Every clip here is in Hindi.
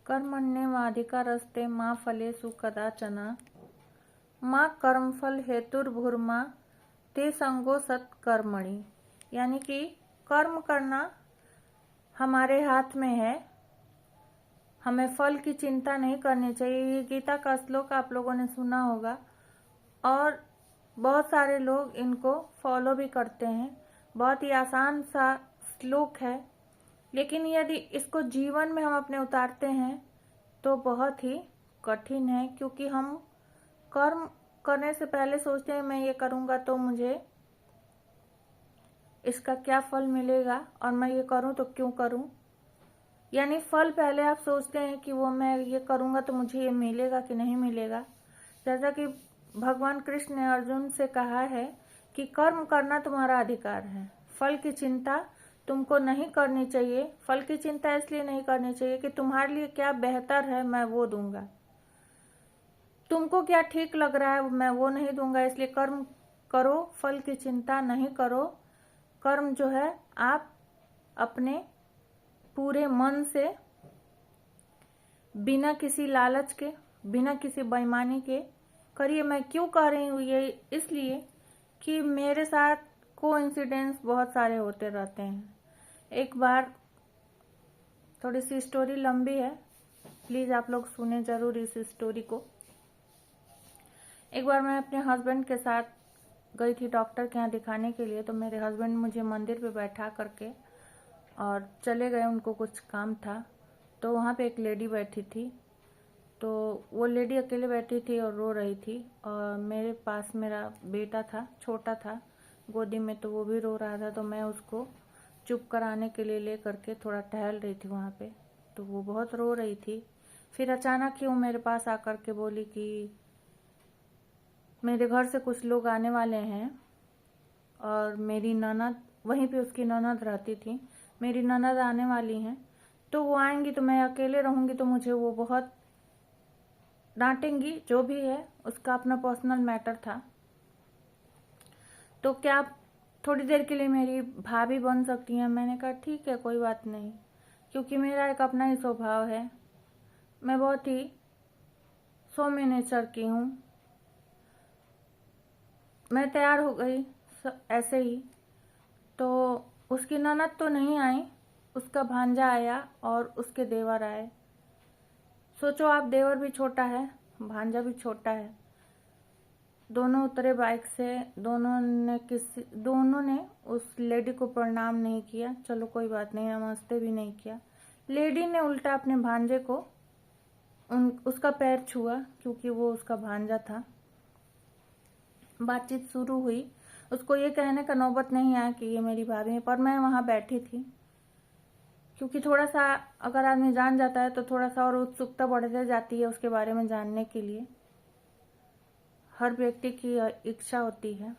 कर्मण्येवाधिकारस्ते मा फलेषु कदाचन माँ कर्मफल हेतुर्भुर्मा ते संगो सत्कर्मणि। यानी कि कर्म करना हमारे हाथ में है, हमें फल की चिंता नहीं करनी चाहिए। ये गीता का श्लोक आप लोगों ने सुना होगा और बहुत सारे लोग इनको फॉलो भी करते हैं। बहुत ही आसान सा श्लोक है, लेकिन यदि इसको जीवन में हम अपने उतारते हैं तो बहुत ही कठिन है, क्योंकि हम कर्म करने से पहले सोचते हैं मैं ये करूँगा तो मुझे इसका क्या फल मिलेगा और मैं ये करूँ तो क्यों करूँ। यानी फल पहले आप सोचते हैं कि वो मैं ये करूँगा तो मुझे ये मिलेगा कि नहीं मिलेगा। जैसा कि भगवान कृष्ण ने अर्जुन से कहा है कि कर्म करना तुम्हारा अधिकार है, फल की चिंता तुमको नहीं करनी चाहिए। फल की चिंता इसलिए नहीं करनी चाहिए कि तुम्हारे लिए क्या बेहतर है मैं वो दूंगा, तुमको क्या ठीक लग रहा है मैं वो नहीं दूंगा। इसलिए कर्म करो, फल की चिंता नहीं करो। कर्म जो है आप अपने पूरे मन से, बिना किसी लालच के, बिना किसी बेईमानी के करिए। मैं क्यों कह रही हूँ ये, इसलिए कि मेरे साथ कोइंसिडेंस बहुत सारे होते रहते हैं। एक बार, थोड़ी सी स्टोरी लंबी है, प्लीज आप लोग सुने जरूर इस स्टोरी को। एक बार मैं अपने हस्बैंड के साथ गई थी डॉक्टर के यहाँ दिखाने के लिए। तो मेरे हस्बैंड मुझे मंदिर पे बैठा करके और चले गए, उनको कुछ काम था। तो वहाँ पे एक लेडी बैठी थी, तो वो लेडी अकेले बैठी थी और रो रही थी। और मेरे पास मेरा बेटा था, छोटा था गोदी में, तो वो भी रो रहा था। तो मैं उसको चुप कराने के लिए ले करके थोड़ा टहल रही थी वहाँ पे। तो वो बहुत रो रही थी। फिर अचानक ही वो मेरे पास आकर के बोली कि मेरे घर से कुछ लोग आने वाले हैं और मेरी ननद, वहीं पे उसकी ननद रहती थी, मेरी ननद आने वाली हैं, तो वो आएंगी तो मैं अकेले रहूंगी तो मुझे वो बहुत डांटेंगी। जो भी है उसका अपना पर्सनल मैटर था। तो क्या आप थोड़ी देर के लिए मेरी भाभी बन सकती हैं? मैंने कहा ठीक है, कोई बात नहीं, क्योंकि मेरा एक अपना ही स्वभाव है, मैं बहुत ही सौम्य नेचर की हूँ। मैं तैयार हो गई ऐसे ही। तो उसकी ननद तो नहीं आई, उसका भांजा आया और उसके देवर आए। सोचो आप, देवर भी छोटा है, भांजा भी छोटा है। दोनों उतरे बाइक से, दोनों ने उस लेडी को प्रणाम नहीं किया। चलो कोई बात नहीं, नमस्ते भी नहीं किया। लेडी ने उल्टा अपने भांजे को उसका पैर छुआ, क्योंकि वो उसका भांजा था। बातचीत शुरू हुई। उसको ये कहने का नौबत नहीं आया कि ये मेरी भाभी है, पर मैं वहां बैठी थी, क्योंकि थोड़ा सा अगर आदमी जान जाता है तो थोड़ा सा और उत्सुकता बढ़ते जाती है उसके बारे में जानने के लिए। हर व्यक्ति की इच्छा होती है।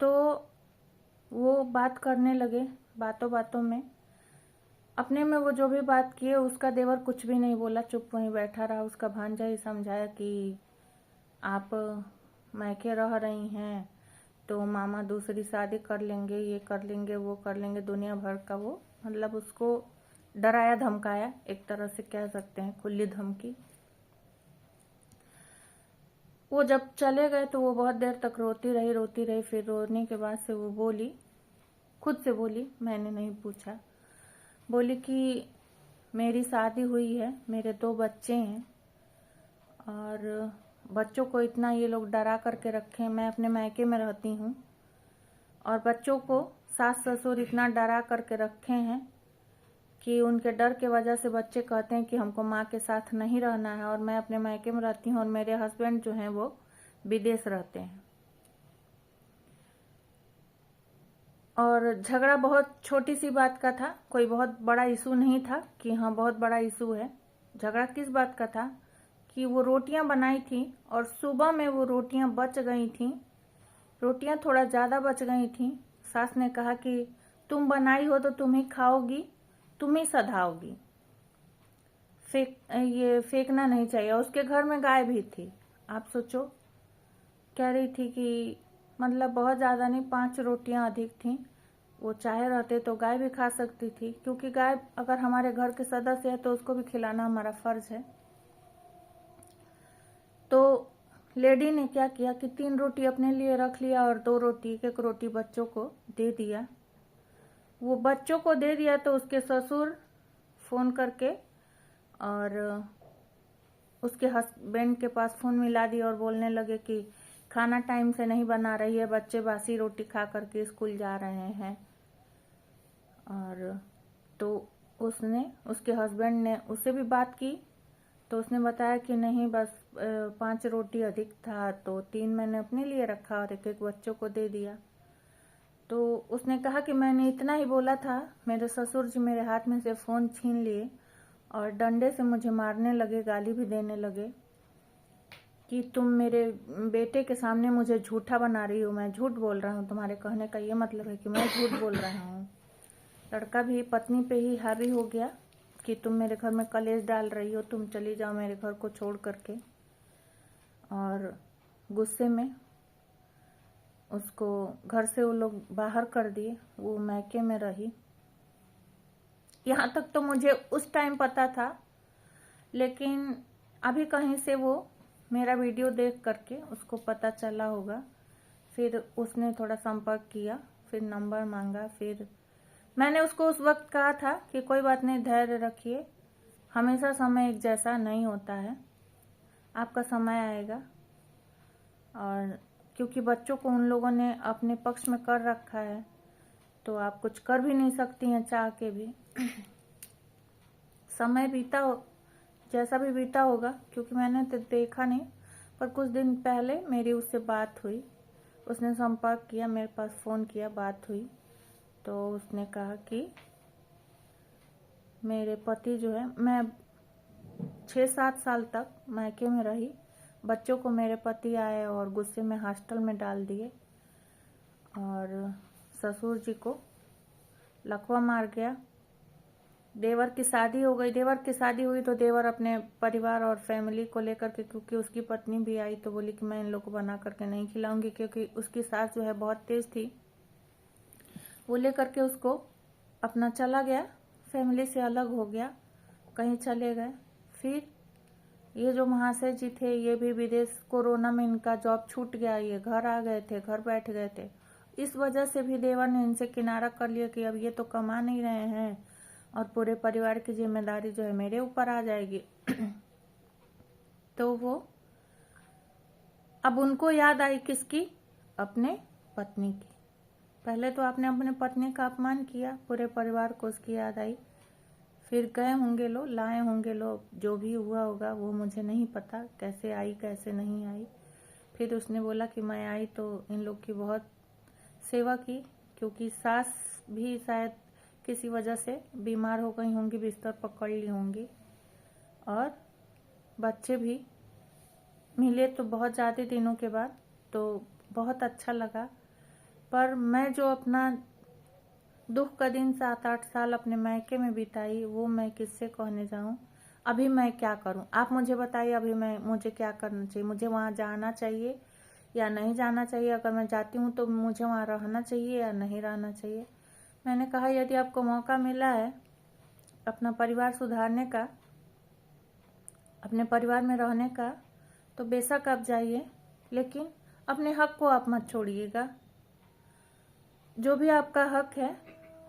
तो वो बात करने लगे, बातों बातों में अपने में वो जो भी बात किए, उसका देवर कुछ भी नहीं बोला, चुप वहीं बैठा रहा। उसका भांजा ही समझाया कि आप मैके रह रही हैं तो मामा दूसरी शादी कर लेंगे, ये कर लेंगे, वो कर लेंगे, दुनिया भर का वो मतलब उसको डराया धमकाया, एक तरह से कह सकते हैं खुली धमकी। वो जब चले गए तो वो बहुत देर तक रोती रही। फिर रोने के बाद से वो बोली, खुद से बोली, मैंने नहीं पूछा, बोली कि मेरी शादी हुई है, मेरे 2 बच्चे हैं और बच्चों को इतना ये लोग डरा करके रखे हैं। मैं अपने मायके में रहती हूँ और बच्चों को सास ससुर इतना डरा करके रखे हैं कि उनके डर के वजह से बच्चे कहते हैं कि हमको माँ के साथ नहीं रहना है। और मैं अपने मायके में रहती हूँ और मेरे हस्बैंड जो हैं वो विदेश रहते हैं। और झगड़ा बहुत छोटी सी बात का था, कोई बहुत बड़ा इशू नहीं था कि हाँ बहुत बड़ा इशू है। झगड़ा किस बात का था कि वो रोटियां बनाई थी और सुबह में वो रोटियां बच गई थी, रोटियां थोड़ा ज़्यादा बच गई थी। सास ने कहा कि तुम बनाई हो तो तुम ही खाओगी, तुम ही सधाओगी, ये फेंकना नहीं चाहिए। उसके घर में गाय भी थी। आप सोचो, कह रही थी कि मतलब बहुत ज़्यादा नहीं, 5 रोटियां अधिक थी, वो चाहे रहते तो गाय भी खा सकती थी, क्योंकि गाय अगर हमारे घर के सदस्य है तो उसको भी खिलाना हमारा फर्ज है। तो लेडी ने क्या किया कि 3 रोटी अपने लिए रख लिया और 2 रोटी, 1 रोटी बच्चों को दे दिया। वो बच्चों को दे दिया तो उसके ससुर फ़ोन करके और उसके हस्बैंड के पास फ़ोन मिला दिया और बोलने लगे कि खाना टाइम से नहीं बना रही है, बच्चे बासी रोटी खा करके स्कूल जा रहे हैं। और तो उसने, उसके हस्बैंड ने उससे भी बात की तो उसने बताया कि नहीं, बस 5 रोटी अधिक था तो 3 मैंने अपने लिए रखा और 1-1 बच्चों को दे दिया। तो उसने कहा कि मैंने इतना ही बोला था, मेरे ससुर जी मेरे हाथ में से फ़ोन छीन लिए और डंडे से मुझे मारने लगे, गाली भी देने लगे कि तुम मेरे बेटे के सामने मुझे झूठा बना रही हो, मैं झूठ बोल रहा हूँ, तुम्हारे कहने का ये मतलब है कि मैं झूठ बोल रहा हूँ। लड़का भी पत्नी पे ही हावी हो गया कि तुम मेरे घर में कलेश डाल रही हो, तुम चली जाओ मेरे घर को छोड़ करके। और गुस्से में उसको घर से वो लोग बाहर कर दिए, वो मैके में रही। यहाँ तक तो मुझे उस टाइम पता था, लेकिन अभी कहीं से वो मेरा वीडियो देख करके उसको पता चला होगा। फिर उसने थोड़ा संपर्क किया, फिर नंबर मांगा। फिर मैंने उसको उस वक्त कहा था कि कोई बात नहीं, धैर्य रखिए, हमेशा समय एक जैसा नहीं होता है, आपका समय आएगा। और क्योंकि बच्चों को उन लोगों ने अपने पक्ष में कर रखा है तो आप कुछ कर भी नहीं सकती हैं चाह के भी। समय बीता जैसा भी बीता होगा, क्योंकि मैंने तो देखा नहीं, पर कुछ दिन पहले मेरी उससे बात हुई, उसने संपर्क किया, मेरे पास फ़ोन किया, बात हुई तो उसने कहा कि मेरे पति जो है, मैं 6-7 साल तक मायके में रही, बच्चों को मेरे पति आए और गुस्से में हॉस्टल में डाल दिए और ससुर जी को लकवा मार गया। देवर की शादी हो गई, देवर की शादी हुई तो देवर अपने परिवार और फैमिली को लेकर के, क्योंकि उसकी पत्नी भी आई तो बोली कि मैं इन लोग को बना करके नहीं खिलाऊंगी, क्योंकि उसकी सास जो है बहुत तेज थी। वो लेकर के उसको अपना चला गया, फैमिली से अलग हो गया, कहीं चले गए। फिर ये जो महाशय जी थे, ये भी विदेश, कोरोना में इनका जॉब छूट गया, ये घर आ गए थे, घर बैठ गए थे। इस वजह से भी देवर ने इनसे किनारा कर लिया कि अब ये तो कमा नहीं रहे हैं और पूरे परिवार की जिम्मेदारी जो है मेरे ऊपर आ जाएगी। तो वो अब उनको याद आई किसकी? अपने पत्नी की। पहले तो आपने अपने पत्नी का अपमान किया, पूरे परिवार को उसकी याद आई। फिर गए होंगे लोग, लाए होंगे लोग, जो भी हुआ होगा वो मुझे नहीं पता, कैसे आई कैसे नहीं आई। फिर उसने बोला कि मैं आई तो इन लोग की बहुत सेवा की, क्योंकि सास भी शायद किसी वजह से बीमार हो गई होंगी, बिस्तर पकड़ ली होंगी, और बच्चे भी मिले तो बहुत ज़्यादा दिनों के बाद, तो बहुत अच्छा लगा। पर मैं जो अपना दुख का दिन 7-8 साल अपने मायके में बिताई, वो मैं किससे कहने जाऊं। अभी मैं क्या करूं, आप मुझे बताइए, अभी मुझे क्या करना चाहिए? मुझे वहां जाना चाहिए या नहीं जाना चाहिए? अगर मैं जाती हूं तो मुझे वहां रहना चाहिए या नहीं रहना चाहिए? मैंने कहा यदि आपको मौका मिला है अपना परिवार सुधारने का, अपने परिवार में रहने का, तो बेशक आप जाइए, लेकिन अपने हक को आप मत छोड़िएगा। जो भी आपका हक है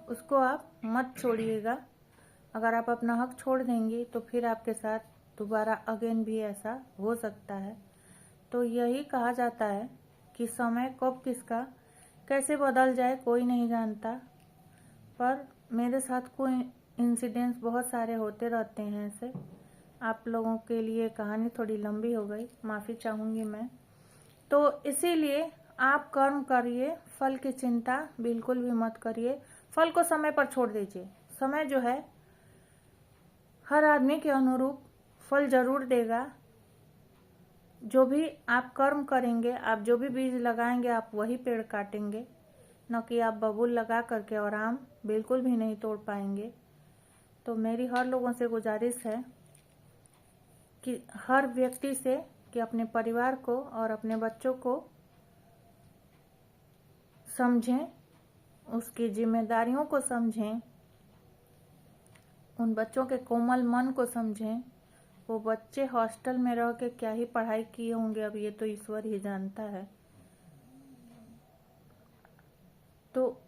उसको आप मत छोड़िएगा। अगर आप अपना हक छोड़ देंगे तो फिर आपके साथ दोबारा अगेन भी ऐसा हो सकता है। तो यही कहा जाता है कि समय कब किसका कैसे बदल जाए कोई नहीं जानता। पर मेरे साथ कोई इंसिडेंट्स बहुत सारे होते रहते हैं ऐसे। आप लोगों के लिए कहानी थोड़ी लंबी हो गई, माफ़ी चाहूँगी मैं। तो इसीलिए आप कर्म करिए, फल की चिंता बिल्कुल भी मत करिए, फल को समय पर छोड़ दीजिए। समय जो है हर आदमी के अनुरूप फल जरूर देगा। जो भी आप कर्म करेंगे, आप जो भी बीज लगाएंगे, आप वही पेड़ काटेंगे, न कि आप बबूल लगा करके और आम बिल्कुल भी नहीं तोड़ पाएंगे। तो मेरी हर लोगों से गुजारिश है कि हर व्यक्ति से कि अपने परिवार को और अपने बच्चों को समझें उसकी जिम्मेदारियों को समझें, उन बच्चों के कोमल मन को समझें। वो बच्चे हॉस्टल में रह के क्या ही पढ़ाई किए होंगे, अब ये तो ईश्वर ही जानता है। तो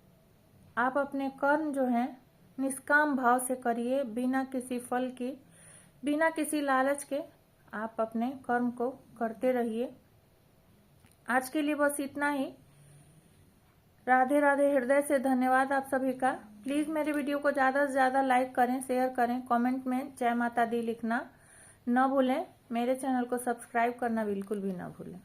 आप अपने कर्म जो हैं निष्काम भाव से करिए, बिना किसी फल की, बिना किसी लालच के आप अपने कर्म को करते रहिए। आज के लिए बस इतना ही। राधे राधे। हृदय से धन्यवाद आप सभी का। प्लीज़ मेरे वीडियो को ज़्यादा से ज़्यादा लाइक करें, शेयर करें, कमेंट में जय माता दी लिखना न भूलें। मेरे चैनल को सब्सक्राइब करना बिल्कुल भी ना भूलें।